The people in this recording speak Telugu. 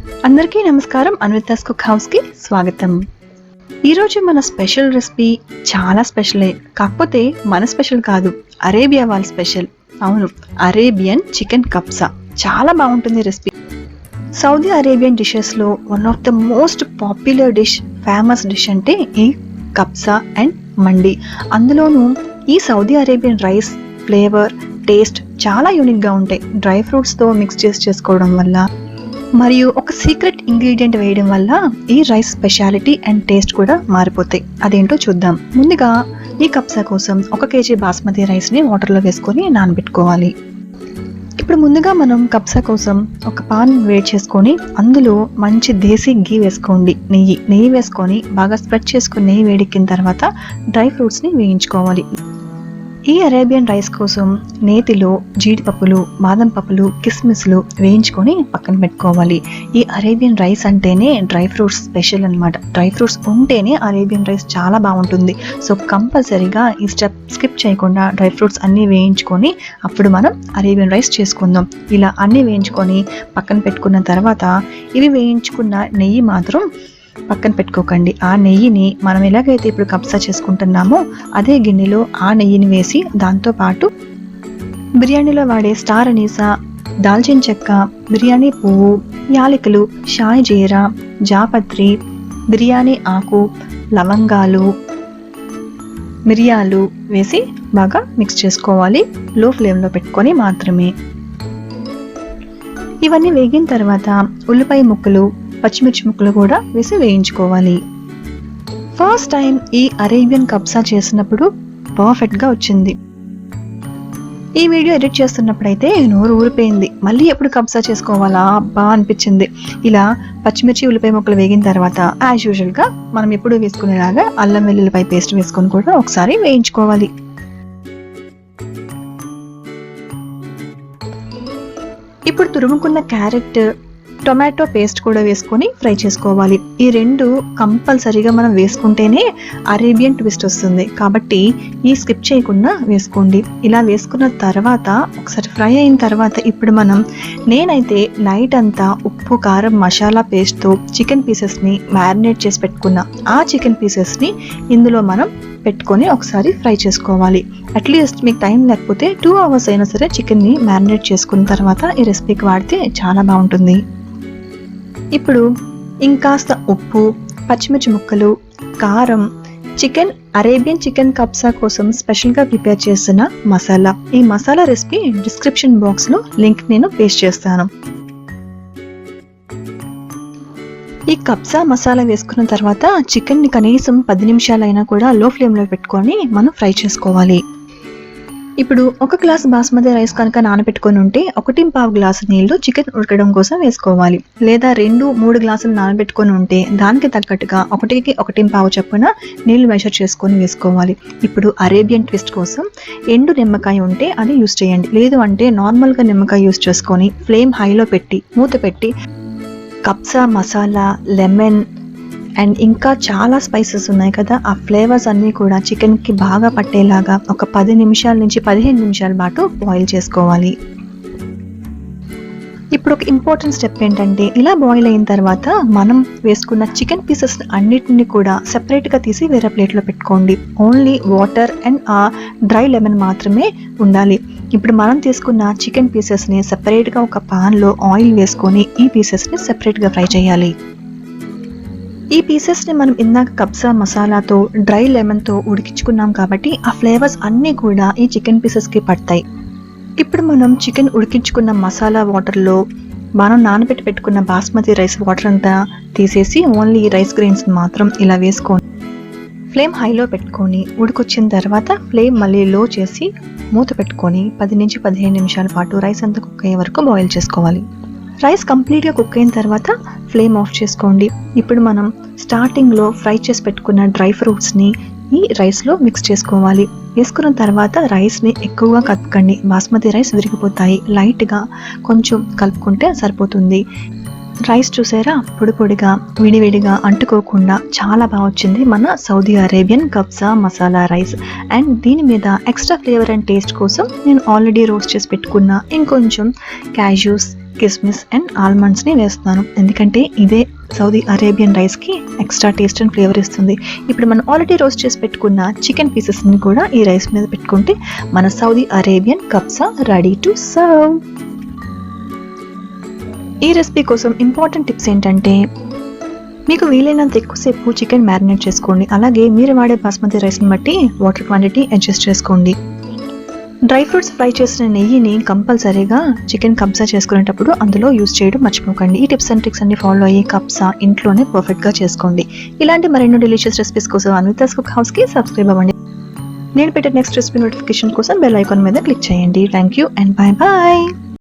అందరికీ నమస్కారం. అన్వితాస్ కుక్ హౌస్ కి స్వాగతం. ఈరోజు మన స్పెషల్ రెసిపీ చాలా స్పెషలే, కాకపోతే మన స్పెషల్ కాదు, అరేబియా వాళ్ళ స్పెషల్. అవును, అరేబియన్ చికెన్ కబ్సా. చాలా బాగుంటుంది రెసిపీ. సౌదీ అరేబియన్ డిషెస్లో one of the most popular dish, famous dish అంటే ఈ కబ్సా అండ్ మండి. అందులోనూ ఈ Saudi Arabian rice flavour, taste చాలా యూనిక్గా ఉంటాయి. డ్రై ఫ్రూట్స్తో మిక్స్ చేసుకోవడం వల్ల మరియు ఒక సీక్రెట్ ఇంగ్రీడియంట్ వేయడం వల్ల ఈ రైస్ స్పెషాలిటీ అండ్ టేస్ట్ కూడా మారిపోతాయి. అదేంటో చూద్దాం. ముందుగా ఈ కబ్సా కోసం 1 kg బాస్మతి రైస్ని వాటర్లో వేసుకొని నానబెట్టుకోవాలి. ఇప్పుడు ముందుగా మనం కబ్సా కోసం ఒక పాన్ వేడి చేసుకొని అందులో మంచి దేశీ ఘీ వేసుకోండి. నెయ్యి వేసుకొని బాగా స్ప్రెడ్ చేసుకుని నెయ్యి వేడెక్కిన తర్వాత డ్రై ఫ్రూట్స్ని వేయించుకోవాలి. ఈ అరేబియన్ రైస్ కోసం నేతిలో జీడిపప్పులు, బాదం పప్పులు, కిస్మిస్లు వేయించుకొని పక్కన పెట్టుకోవాలి. ఈ అరేబియన్ రైస్ అంటేనే డ్రై ఫ్రూట్స్ స్పెషల్ అనమాట. డ్రై ఫ్రూట్స్ ఉంటేనే అరేబియన్ రైస్ చాలా బాగుంటుంది. సో కంపల్సరీగా ఈ స్టెప్ స్కిప్ చేయకుండా డ్రై ఫ్రూట్స్ అన్నీ వేయించుకొని అప్పుడు మనం అరేబియన్ రైస్ చేసుకుందాం. ఇలా అన్నీ వేయించుకొని పక్కన పెట్టుకున్న తర్వాత ఇవి వేయించుకున్న నెయ్యి మాత్రం పక్కన పెట్టుకోకండి. ఆ నెయ్యిని మనం ఎలాగైతే ఇప్పుడు కబ్సా చేసుకుంటున్నామో అదే గిన్నెలో ఆ నెయ్యిని వేసి దాంతోపాటు బిర్యానీలో వాడే స్టార్ అనీసా, దాల్చిన చెక్క, బిర్యానీ పువ్వు, యాలకులు, షాయి జీరా, జాపత్రి, బిర్యానీ ఆకు, లవంగాలు, మిరియాలు వేసి బాగా మిక్స్ చేసుకోవాలి. లో ఫ్లేమ్లో పెట్టుకొని మాత్రమే. ఇవన్నీ వేగిన తర్వాత ఉల్లిపాయ ముక్కలు, పచ్చిమిర్చి ముక్కలు కూడా వేసి వేయించుకోవాలి. ఫస్ట్ టైం ఈ అరేబియన్ కబ్సా చేసినప్పుడు పర్ఫెక్ట్గా వచ్చింది. ఈ వీడియో ఎడిట్ చేస్తున్నప్పుడైతే నోరు ఊరిపోయింది. మళ్ళీ ఎప్పుడు కబ్సా చేసుకోవాలా అబ్బా అనిపించింది. ఇలా పచ్చిమిర్చి, ఉల్లిపాయ ముక్కలు వేగిన తర్వాత యాజ్ యూజువల్గా మనం ఎప్పుడు వేసుకునేలాగా అల్లం వెల్లుల్లిపాయ పేస్ట్ వేసుకొని కూడా ఒకసారి వేయించుకోవాలి. ఇప్పుడు తురుముకున్న క్యారెట్, టొమాటో పేస్ట్ కూడా వేసుకొని ఫ్రై చేసుకోవాలి. ఈ రెండు కంపల్సరీగా మనం వేసుకుంటేనే అరేబియన్ ట్విస్ట్ వస్తుంది. కాబట్టి ఈ స్కిప్ చేయకుండా వేసుకోండి. ఇలా వేసుకున్న తర్వాత ఒకసారి ఫ్రై అయిన తర్వాత ఇప్పుడు నేనైతే నైట్ అంతా ఉప్పు, కారం, మసాలా పేస్ట్తో చికెన్ పీసెస్ని మ్యారినేట్ చేసి పెట్టుకున్నా. ఆ చికెన్ పీసెస్ని ఇందులో మనం పెట్టుకొని ఒకసారి ఫ్రై చేసుకోవాలి. అట్లీస్ట్ మీకు టైం లేకపోతే 2 hours అయినా సరే చికెన్ని మ్యారినేట్ చేసుకున్న తర్వాత ఈ రెసిపీకి వాడితే చాలా బాగుంటుంది. ఇప్పుడు ఇంకాస్త ఉప్పు, పచ్చిమిర్చి ముక్కలు, కారం, అరేబియన్ చికెన్ కబ్సా కోసం స్పెషల్గా ప్రిపేర్ చేసిన మసాలా. ఈ మసాలా రెసిపీ డిస్క్రిప్షన్ బాక్స్లో లింక్ నేను పేస్ట్ చేస్తాను. ఈ కబ్సా మసాలా వేసుకున్న తర్వాత చికెన్ని కనీసం 10 నిమిషాలైనా కూడా లో ఫ్లేమ్లో పెట్టుకొని మనం ఫ్రై చేసుకోవాలి. ఇప్పుడు 1 గ్లాస్ బాస్మతి రైస్ కనుక నానబెట్టుకొని ఉంటే 1.5 గ్లాసు నీళ్లు చికెన్ ఉడకడం కోసం వేసుకోవాలి. లేదా 2-3 గ్లాసులు నానబెట్టుకొని ఉంటే దానికి తగ్గట్టుగా 1కి 1.5 చొప్పున నీళ్లు మెజర్ చేసుకొని వేసుకోవాలి. ఇప్పుడు అరేబియన్ ట్విస్ట్ కోసం ఎండు నిమ్మకాయ ఉంటే అది యూస్ చేయండి. లేదు అంటే నార్మల్గా నిమ్మకాయ యూస్ చేసుకొని ఫ్లేమ్ హైలో పెట్టి మూత పెట్టి కబ్సా మసాలా, లెమన్ అండ్ ఇంకా చాలా స్పైసెస్ ఉన్నాయి కదా, ఆ ఫ్లేవర్స్ అన్నీ కూడా చికెన్కి బాగా పట్టేలాగా ఒక 10 నిమిషాల నుంచి 15 నిమిషాల పాటు బాయిల్ చేసుకోవాలి. ఇప్పుడు ఒక ఇంపార్టెంట్ స్టెప్ ఏంటంటే ఇలా బాయిల్ అయిన తర్వాత మనం వేసుకున్న చికెన్ పీసెస్ అన్నిటిని కూడా సెపరేట్గా తీసి వేరే ప్లేట్లో పెట్టుకోండి. ఓన్లీ వాటర్ అండ్ ఆ డ్రై లెమన్ మాత్రమే ఉండాలి. ఇప్పుడు మనం తీసుకున్న చికెన్ పీసెస్ని సెపరేట్గా ఒక పాన్లో ఆయిల్ వేసుకొని ఈ పీసెస్ని సెపరేట్గా ఫ్రై చేయాలి. ఈ పీసెస్ని మనం ఇందాక కబ్సా మసాలాతో, డ్రై లెమన్తో ఉడికించుకున్నాం కాబట్టి ఆ ఫ్లేవర్స్ అన్నీ కూడా ఈ చికెన్ పీసెస్కి పడతాయి. ఇప్పుడు మనం చికెన్ ఉడికించుకున్న మసాలా వాటర్లో మనం నానబెట్టి పెట్టుకున్న బాస్మతి రైస్ వాటర్ అంతా తీసేసి ఓన్లీ రైస్ గ్రెయిన్స్ మాత్రం ఇలా వేసుకొని ఫ్లేమ్ హైలో పెట్టుకొని ఉడికొచ్చిన తర్వాత ఫ్లేమ్ మళ్ళీ లో చేసి మూత పెట్టుకొని 10 నుంచి 15 నిమిషాల పాటు రైస్ అంతా కుక్ అయ్యే వరకు బాయిల్ చేసుకోవాలి. రైస్ కంప్లీట్గా కుక్ అయిన తర్వాత ఫ్లేమ్ ఆఫ్ చేసుకోండి. ఇప్పుడు మనం స్టార్టింగ్లో ఫ్రై చేసి పెట్టుకున్న డ్రై ఫ్రూట్స్ని ఈ రైస్లో మిక్స్ చేసుకోవాలి. వేసుకున్న తర్వాత రైస్ని ఎక్కువగా కలుపుకండి. బాస్మతి రైస్ విరిగిపోతాయి. లైట్గా కొంచెం కలుపుకుంటే సరిపోతుంది. రైస్ చూసారా, పొడిగా విడివిడిగా అంటుకోకుండా చాలా బాగా వచ్చింది మన Saudi Arabian kabsa masala rice. And దీని మీద ఎక్స్ట్రా ఫ్లేవర్ అండ్ టేస్ట్ కోసం నేను ఆల్రెడీ రోస్ట్ చేసి పెట్టుకున్న ఇంకొంచెం క్యాష్యూస్, కిస్మిస్ అండ్ ఆల్మండ్స్ని వేస్తున్నాను. ఎందుకంటే ఇదే సౌదీ అరేబియన్ రైస్కి ఎక్స్ట్రా టేస్ట్ అండ్ ఫ్లేవర్ ఇస్తుంది. ఇప్పుడు మనం ఆల్రెడీ రోస్ట్ చేసి పెట్టుకున్న చికెన్ పీసెస్ని కూడా ఈ రైస్ మీద పెట్టుకుంటే మన Saudi Arabian kabsa ready to serve. ఈ రెసిపీ కోసం ఇంపార్టెంట్ టిప్స్ ఏంటంటే, మీకు వీలైనంత ఎక్కువసేపు చికెన్ మ్యారినేట్ చేసుకోండి. అలాగే మీరు వాడే బాస్మతి రైస్ని బట్టి వాటర్ క్వాంటిటీ అడ్జస్ట్ చేసుకోండి. డ్రై ఫ్రూట్స్ ఫ్రై చేసిన నెయ్యిని కంపల్సరీగా చికెన్ కబ్సా చేసుకునేటప్పుడు అందులో యూజ్ చేయడం మర్చిపోకండి. ఈ టిప్స్ అండ్ ట్రిక్స్ అన్ని ఫాలో అయ్యి కబ్సా ఇంట్లోనే పర్ఫెక్ట్గా చేసుకోండి. ఇలాంటి మరెన్నో డెలిషియస్ రెసిపీస్ కోసం అన్వితాస్ కుక్ హౌస్కి సబ్స్క్రైబ్ అవ్వండి. నేను పెట్టే నెక్స్ట్ రెసిపీ నోటిఫికేషన్ కోసం బెల్ ఐకాన్ మీద క్లిక్ చేయండి. Thank you and bye bye.